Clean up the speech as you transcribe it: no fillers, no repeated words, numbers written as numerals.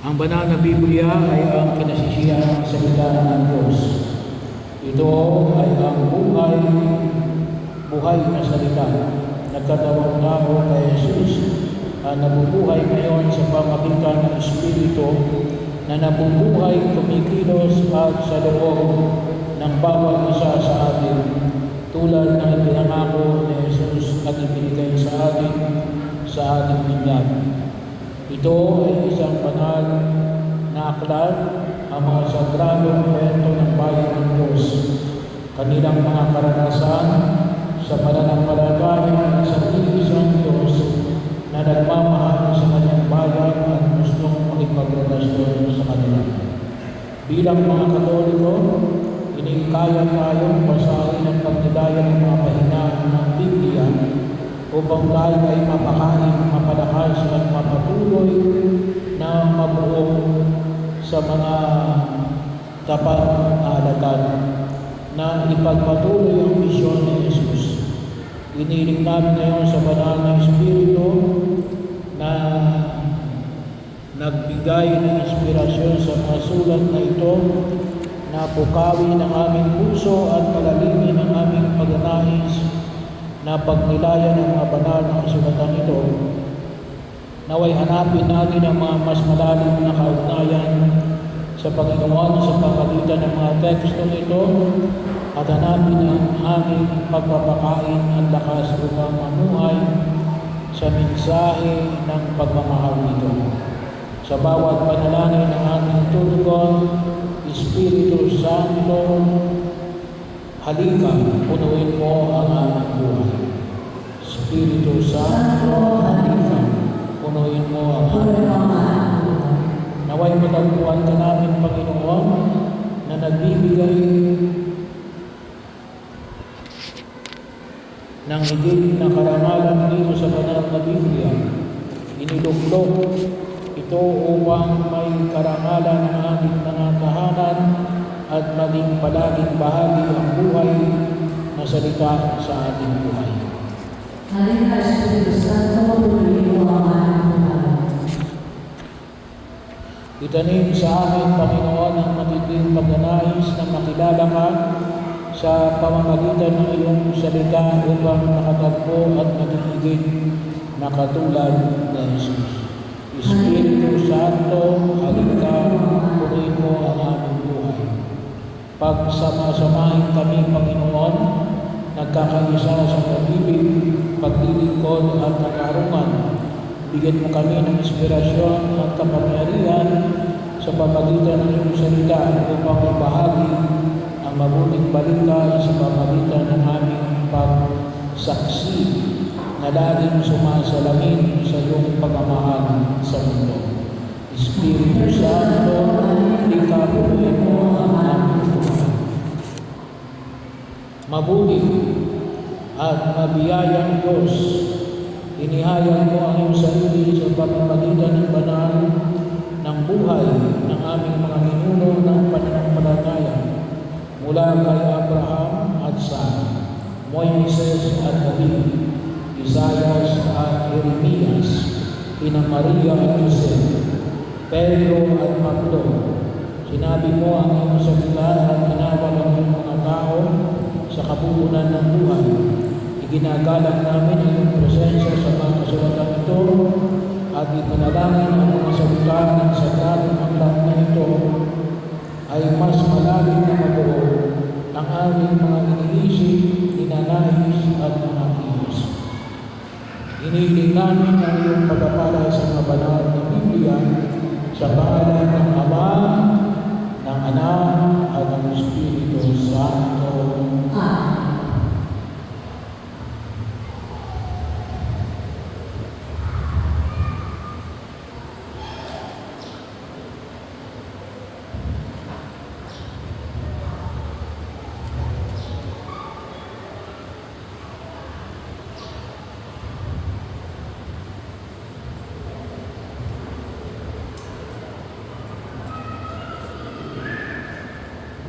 Ang banal na Biblia ay ang kinasisiyahang salita ng Diyos. Ito ay ang buhay na salita. Nagkatawang tao kay Jesus ang nabubuhay ngayon sa pamagitan ng Espiritu na nabubuhay, kumikilos at sa loob ng bawat isa sa atin, tulad ng ipinangako ni Jesus at ibinigay sa atin sa ating binyag. Ito ay isang banal na aklat, ang mga sagradong kwento ng bayan ng Diyos, kanilang mga karanasan sa pananampalataya ng isang Diyos na nagmamahal sa kanyang bayan at gustong makipagrelasyon sa kanila. Bilang mga Katoliko, iniikaya tayong basahin ang pagnilayan ng mga pahinaan ng Biblia upang tayo ay mapakain, mapalakas at mapatuloy na mabuo sa mga tapat na alagad na ipagpatuloy ang misyon ni Jesus. Iniling namin ngayon sa banal na Espiritu na nagbigay ng inspirasyon sa mga sulat na ito na pukawin ang aming puso at palalimin ang aming pagnanais na pagnilayan ng mga banal na kasulatan ito. Naway hanapin natin ang mga mas malalim na kaugnayan sa Panginoon sa pamagitan ng mga tekstong ito at hanapin ang aming pagpapakain at lakas upang mamuhay sa mensahe ng pagmamahal nito. Sa bawat panalangin ng aming tutugon, Espiritu Santo, halika, punuin mo ang aming buhay. Espiritu Santo, halika, punuin mo ang aming buhay. Naway matagpuan ka namin, Panginoon, na nagbibigay ng higit na karangalan dito sa banal na Biblia. Iniluklok ito upang may karangalan ng aming mga tahanan at maging palaging bahagi ang buhay na salita sa ating buhay. Halika, Espiritu Santo, punuin mo ang aming buhay. Itanim sa amin, Panginoon, ang matinding pagnanais na makilala ka sa pamamagitan ng iyong salita upang nakatagpo at maging higit na katulad ni Jesus. Espiritu Santo, halika, punuin mo ang aming buhay. Pagsama-samahin kami, Panginoon, nagkakaisa sa pag-ibig, paglilingkod at katarungan. Bigyan mo kami ng inspirasyon at kapangyarihan sa pamagitan ng iyong salita upang ibahagi ang mabuting balita sa pamagitan ng aming pagsaksi na laging sumasalamin sa iyong pagmamahal sa mundo. Espiritu Santo, halika, punuin mo ang aming buhay. Mabuti at mabiyayang Diyos, inihayag mo ang iyong sarili sa pamamagitan ng banal ng buhay ng aming mga ninuno ng pananampalataya mula kay Abraham at Sara, Moises at David, Isaias at Jeremias, kina Maria at Jose, Pedro at Pablo. Sinabi mo ang iyong salita at tinawag ang iyong mga tao sa kabuunan ng buhay. Iginagalang namin ang iyong presensya sa mga kasulatan ito at ipanalangin ang mga salita ng sagradong aklat na ito ay mas malalim na mabuo ang aming mga iniisip, ninanais at mga kilos. Hinihiling namin ang iyong pagpapala sa mga banal na Biblia sa pangalan ng Ama, ng Anak, at ng Espiritu Santo. Amen.